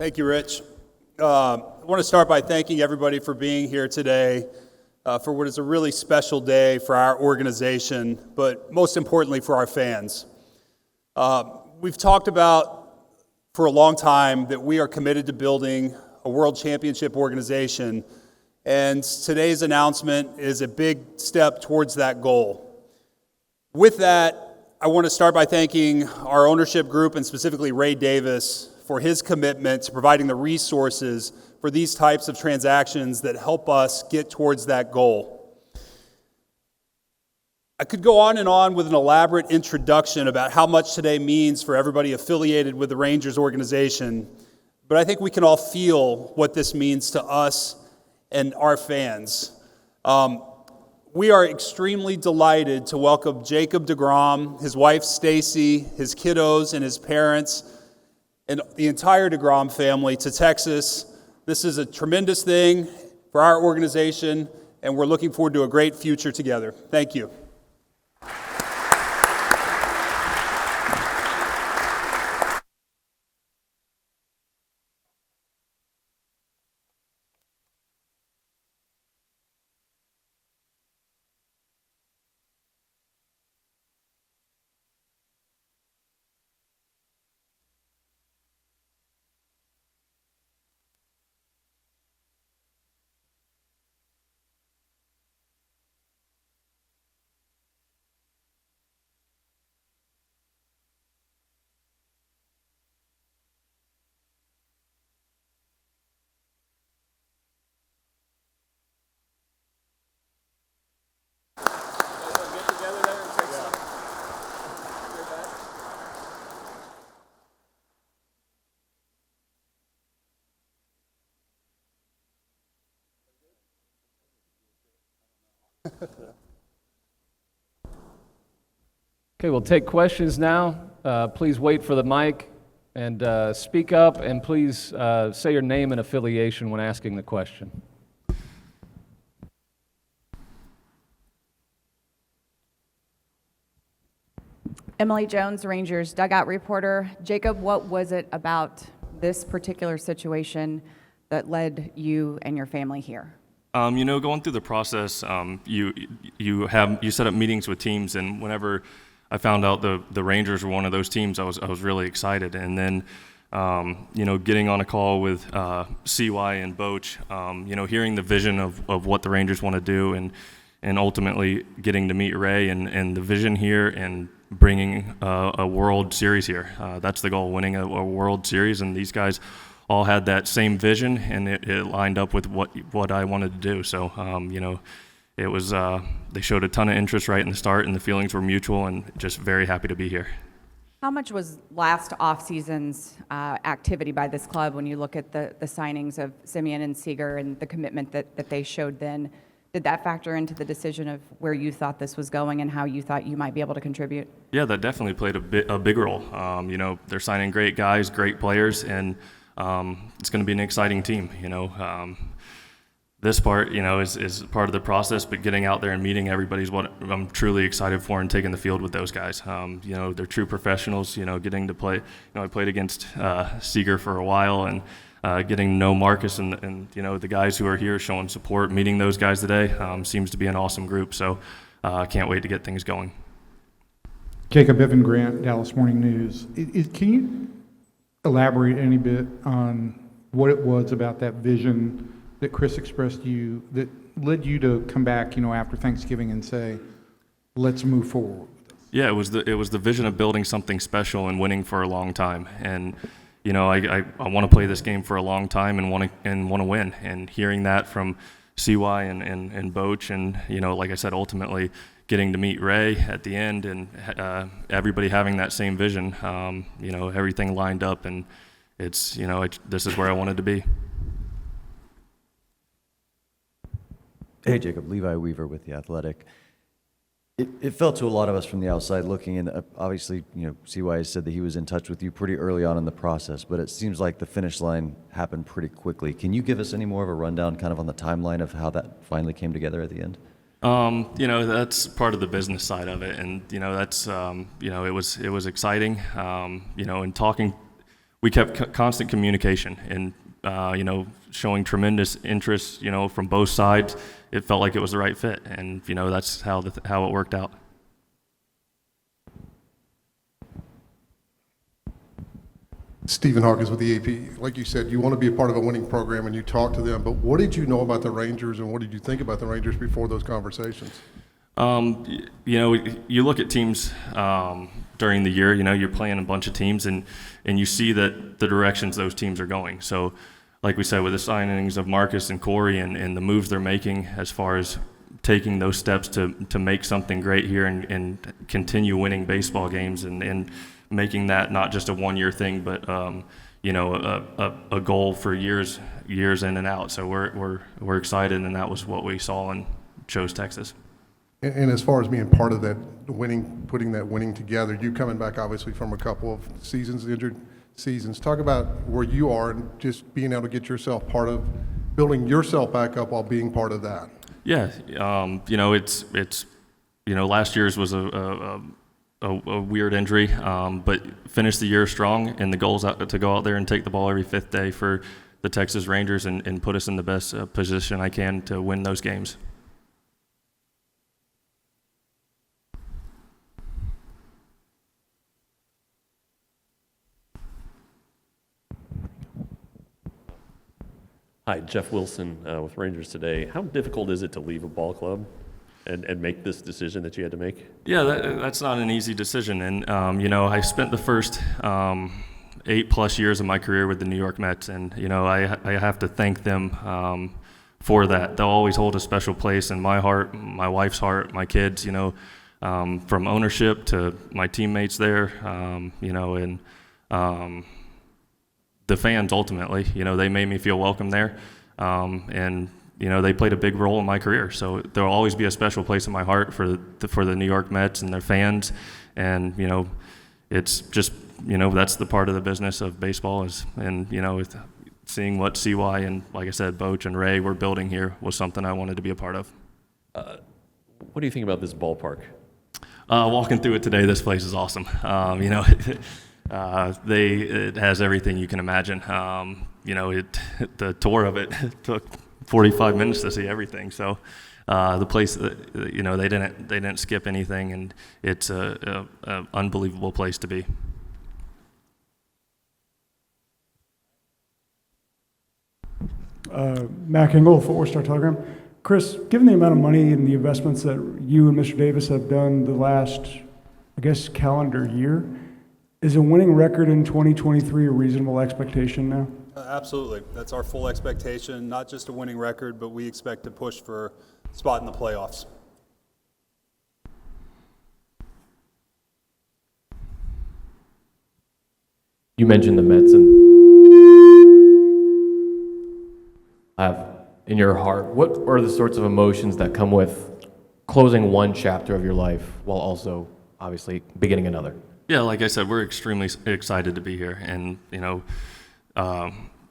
Thank you, Rich. I want to start by thanking everybody for being here today for what is a really special day for our organization, but most importantly for our fans. We've talked about for a long time that we are committed to building a world championship organization, and today's announcement is a big step towards that goal. With that, I want to start by thanking our ownership group and specifically Ray Davis for his commitment to providing the resources for these types of transactions that help us get towards that goal. I could go on and on with an elaborate introduction about how much today means for everybody affiliated with the Rangers organization, but I think we can all feel what this means to us and our fans. We are extremely delighted to welcome Jacob DeGrom, his wife Stacy, his kiddos and his parents, and the entire DeGrom family to Texas. This is a tremendous thing for our organization, and we're looking forward to a great future together. Thank you. Okay, we'll take questions now. Please wait for the mic and speak up, and please say your name and affiliation when asking the question. Emily Jones, Rangers dugout reporter. Jacob, what was it about this particular situation that led you and your family here? Going through the process, you set up meetings with teams, and whenever I found out the Rangers were one of those teams, I was really excited. And then, getting on a call with CY and Boch, hearing the vision of what the Rangers want to do, and ultimately getting to meet Ray and the vision here and bringing a World Series here. That's the goal, winning a World Series, and these guys all had that same vision, and it lined up with what I wanted to do. So, it was they showed a ton of interest right in the start, and the feelings were mutual, and just very happy to be here. How much was last offseason's activity by this club when you look at the signings of Simeon and Seager and the commitment that they showed then? Did that factor into the decision of where you thought this was going and how you thought you might be able to contribute? Yeah, that definitely played a big role. They're signing great guys, great players, and it's going to be an exciting team. This part, is part of the process, but getting out there and meeting everybody's what I'm truly excited for, and taking the field with those guys. They're true professionals. Getting to play. I played against Seager for a while, and getting to know Marcus and the guys who are here showing support. Meeting those guys today seems to be an awesome group. So can't wait to get things going. Jacob, Evan Grant, Dallas Morning News. Can you elaborate any bit on what it was about that vision that Chris expressed to you that led you to come back, after Thanksgiving and say, let's move forward? Yeah, it was the vision of building something special and winning for a long time. And I want to play this game for a long time and want to win. And hearing that from CY and Boch, and like I said, ultimately getting to meet Ray at the end, and everybody having that same vision, everything lined up, and this is where I wanted to be. Hey, Jacob, Levi Weaver with The Athletic. It felt to a lot of us from the outside looking in, obviously, CY said that he was in touch with you pretty early on in the process, but it seems like the finish line happened pretty quickly. Can you give us any more of a rundown kind of on the timeline of how that finally came together at the end? That's part of the business side of it, and that's it was exciting. And talking we kept constant communication and, showing tremendous interest, from both sides. It felt like it was the right fit, and, that's how it worked out. Stephen Hawkins with the AP. Like you said, you want to be a part of a winning program and you talk to them, but what did you know about the Rangers and what did you think about the Rangers before those conversations? You look at teams during the year, you're playing a bunch of teams and you see that the directions those teams are going. So like we said, with the signings of Marcus and Corey and the moves they're making as far as taking those steps to make something great here and continue winning baseball games and making that not just a one-year thing, but a goal for years in and out. So we're excited, and that was what we saw and chose Texas. And as far as being part of that winning, putting that winning together, you coming back obviously from a couple of seasons, injured seasons. Talk about where you are and just being able to get yourself part of building yourself back up while being part of that. Yeah, it's last year's was a weird injury, but finished the year strong, and the goal is to go out there and take the ball every fifth day for the Texas Rangers and put us in the best position I can to win those games. Hi, Jeff Wilson with Rangers Today. How difficult is it to leave a ball club and make this decision that you had to make? Yeah, that's not an easy decision. And, I spent the first 8+ years of my career with the New York Mets, and, I have to thank them for that. They'll always hold a special place in my heart, my wife's heart, my kids, from ownership to my teammates there, and the fans ultimately, they made me feel welcome there. And they played a big role in my career. So there'll always be a special place in my heart for the New York Mets and their fans. And, it's just, that's the part of the business of baseball with seeing what CY and, like I said, Boch and Ray were building here was something I wanted to be a part of. What do you think about this ballpark? Walking through it today, this place is awesome. It has everything you can imagine. The tour of it took 45 minutes to see everything. So the place, they didn't skip anything, and it's a unbelievable place to be. Mac Engel, Fort Worth Star-Telegram. Chris, given the amount of money and the investments that you and Mr. Davis have done the last, calendar year, is a winning record in 2023 a reasonable expectation now? Absolutely. That's our full expectation, not just a winning record, but we expect to push for a spot in the playoffs. You mentioned the Mets, and have in your heart, what are the sorts of emotions that come with closing one chapter of your life while also obviously beginning another? Yeah, like I said, we're extremely excited to be here, and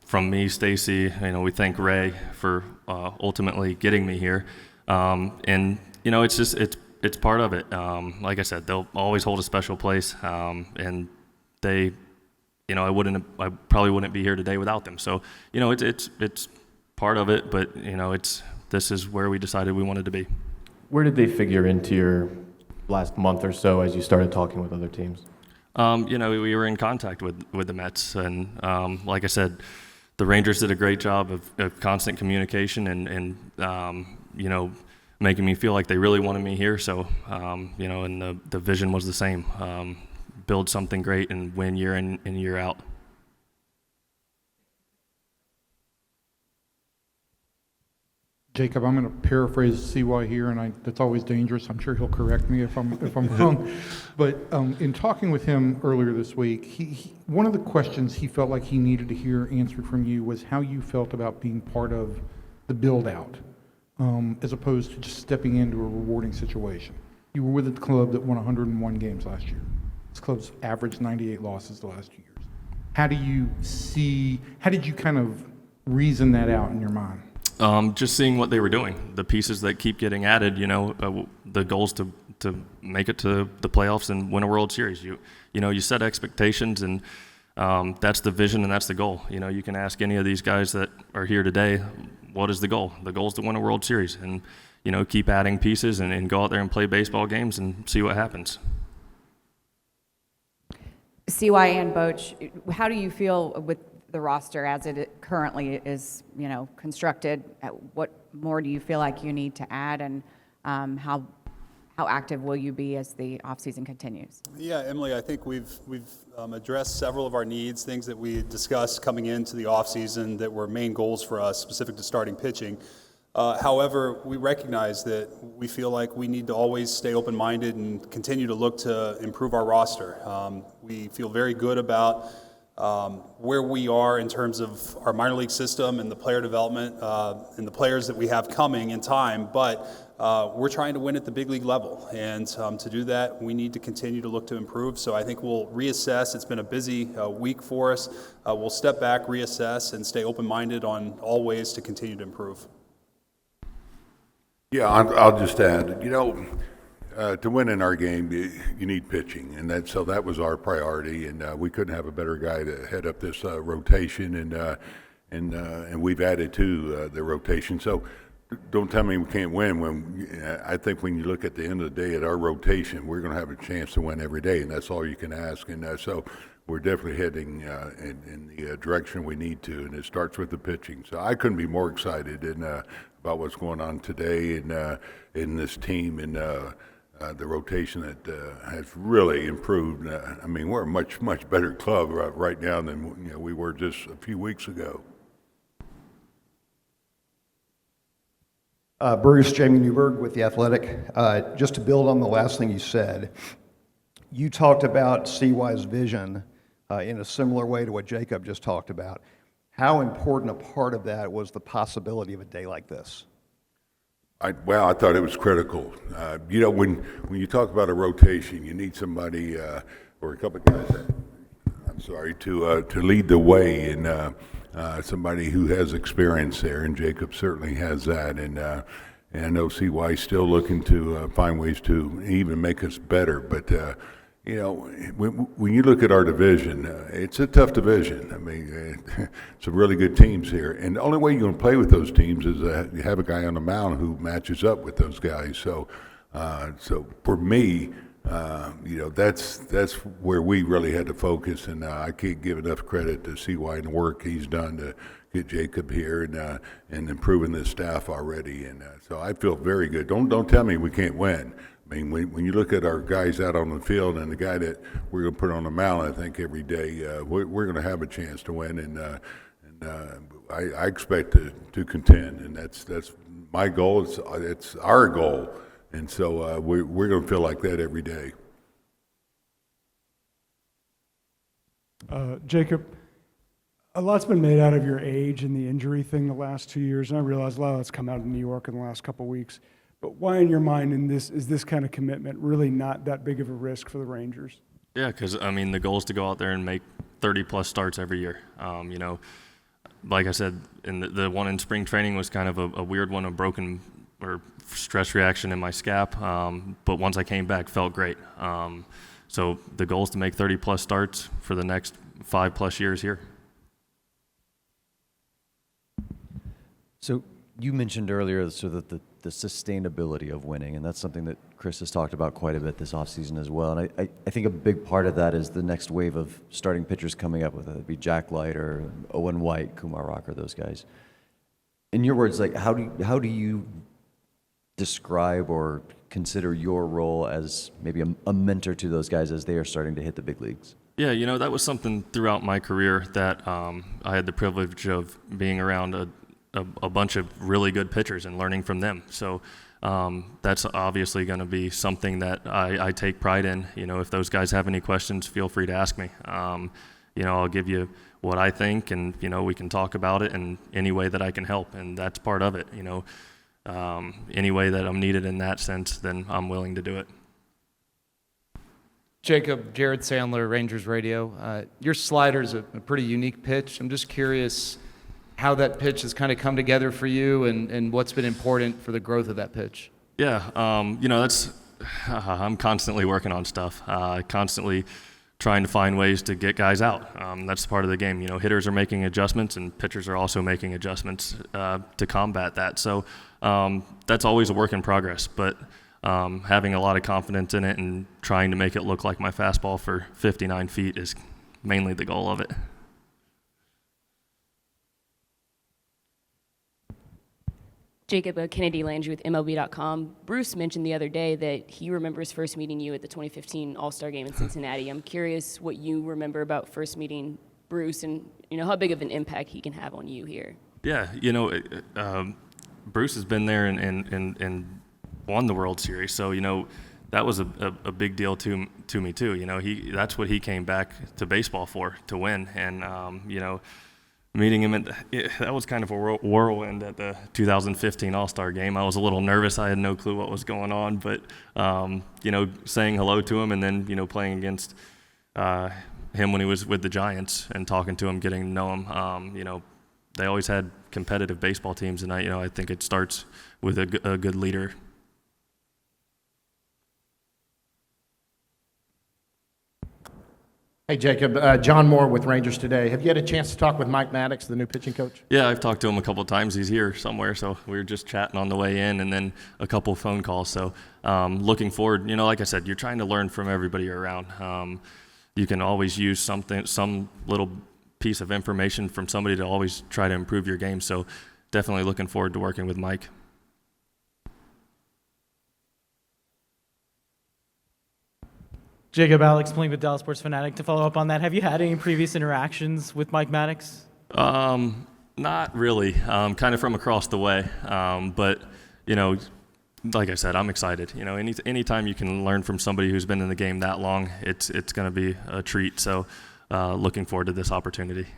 from me, Stacy, we thank Ray for ultimately getting me here, and it's part of it. Like I said, they'll always hold a special place, and they, I probably wouldn't be here today without them. So it's part of it, but this is where we decided we wanted to be. Where did they figure into your last month or so as you started talking with other teams? We were in contact with the Mets, and like I said, the Rangers did a great job of constant communication and making me feel like they really wanted me here. So, and the vision was the same, build something great and win year in and year out. Jacob, I'm going to paraphrase CY here, and that's always dangerous. I'm sure he'll correct me if I'm wrong. But in talking with him earlier this week, he one of the questions he felt like he needed to hear answered from you was how you felt about being part of the build-out, as opposed to just stepping into a rewarding situation. You were with a club that won 101 games last year. This club's averaged 98 losses the last 2 years. How did you kind of reason that out in your mind? Just seeing what they were doing, the pieces that keep getting added, the goals to make it to the playoffs and win a World Series. You set expectations, and that's the vision and that's the goal. You know, you can ask any of these guys that are here today, what is the goal? The goal is to win a World Series and, you know, keep adding pieces and go out there and play baseball games and see what happens. CY and Boch, how do you feel with the roster as it currently is, you know, constructed? What more do you feel like you need to add, and how active will you be as the offseason continues? Yeah, Emily, I think we've addressed several of our needs, things that we discussed coming into the offseason that were main goals for us, specific to starting pitching. However, we recognize that we feel like we need to always stay open-minded and continue to look to improve our roster. We feel very good about where we are in terms of our minor league system and the player development and the players that we have coming in time, but we're trying to win at the big league level, and to do that, we need to continue to look to improve. So I think we'll reassess. It's been a busy week for us. We'll step back, reassess, and stay open-minded on all ways to continue to improve. Yeah, I'll just add, you know, to win in our game, you need pitching, and that was our priority, and we couldn't have a better guy to head up this rotation, and we've added to the rotation. So don't tell me we can't win. When I think when you look at the end of the day at our rotation, we're going to have a chance to win every day, and that's all you can ask. And so we're definitely heading in the direction we need to, and it starts with the pitching. So I couldn't be more excited about what's going on today in this team and the rotation that has really improved. I mean, we're a much better club right now than we were just a few weeks ago. Bruce, Jamie Newberg with The Athletic. Just to build on the last thing you said, you talked about CY's vision in a similar way to what Jacob just talked about. How important a part of that was the possibility of a day like this? I thought it was critical. You know, when you talk about a rotation, you need somebody or a couple of guys to lead the way, and somebody who has experience there, and Jacob certainly has that. And I know CY is still looking to find ways to even make us better. But you know, when you look at our division, it's a tough division. I mean, some really good teams here, and the only way you're going to play with those teams is you have a guy on the mound who matches up with those guys. So for me, you know, that's where we really had to focus, and I can't give enough credit to CY and the work he's done to get Jacob here and improving this staff already. And so I feel very good. Don't tell me we can't win. I mean, when you look at our guys out on the field and the guy that we're going to put on the mound, I think every day we're going to have a chance to win, and I expect to contend, and that's my goal. It's our goal, and so we're going to feel like that every day. Jacob, a lot's been made out of your age and the injury thing the last 2 years, and I realize a lot of that's come out of New York in the last couple of weeks. But why, in your mind, is this kind of commitment really not that big of a risk for the Rangers? Yeah, because, I mean, the goal is to go out there and make 30-plus starts every year. You know, like I said, the one in spring training was kind of a weird one, a broken or stress reaction in my scap. But once I came back, felt great. So the goal is to make 30-plus starts for the next 5-plus years here. So you mentioned earlier sort of the sustainability of winning, and that's something that Chris has talked about quite a bit this offseason as well. And I think a big part of that is the next wave of starting pitchers coming up, whether it be Jack Leiter, Owen White, Kumar Rocker, those guys. In your words, like how do you describe or consider your role as maybe a mentor to those guys as they are starting to hit the big leagues? Yeah, you know, that was something throughout my career that I had the privilege of being around a bunch of really good pitchers and learning from them. So that's obviously going to be something that I take pride in. You know, if those guys have any questions, feel free to ask me. You know, I'll give you what I think, and, you know, we can talk about it in any way that I can help, and that's part of it. You know, any way that I'm needed in that sense, then I'm willing to do it. Jacob, Jared Sandler, Rangers Radio. Your slider's a pretty unique pitch. I'm just curious how that pitch has kind of come together for you, and what's been important for the growth of that pitch. Yeah, you know, I'm constantly working on stuff, constantly trying to find ways to get guys out. That's part of the game. You know, hitters are making adjustments, and pitchers are also making adjustments to combat that. So that's always a work in progress. But having a lot of confidence in it and trying to make it look like my fastball for 59 feet is mainly the goal of it. Jacob, Kennedy Landry with MLB.com. Bruce mentioned the other day that he remembers first meeting you at the 2015 All-Star Game in Cincinnati. I'm curious what you remember about first meeting Bruce and, you know, how big of an impact he can have on you here. Yeah, you know, Bruce has been there and won the World Series, so, you know, that was a big deal to me too. You know, that's what he came back to baseball for, to win. And, you know, meeting him that was kind of a whirlwind at the 2015 All-Star Game. I was a little nervous. I had no clue what was going on, but you know, saying hello to him and then, you know, playing against him when he was with the Giants and talking to him, getting to know him. You know, they always had competitive baseball teams, and I think it starts with a good leader. Hey, Jacob. John Moore with Rangers Today. Have you had a chance to talk with Mike Maddox, the new pitching coach? Yeah, I've talked to him a couple of times. He's here somewhere, so we were just chatting on the way in and then a couple phone calls. So looking forward, you know, like I said, you're trying to learn from everybody around. You can always use some little piece of information from somebody to always try to improve your game. So definitely looking forward to working with Mike. Jacob, Alex playing with Dallas Sports Fanatic. To follow up on that, have you had any previous interactions with Mike Maddox? Not really, kind of from across the way. But, you know, like I said, I'm excited. You know, anytime you can learn from somebody who's been in the game that long, it's going to be a treat. So looking forward to this opportunity.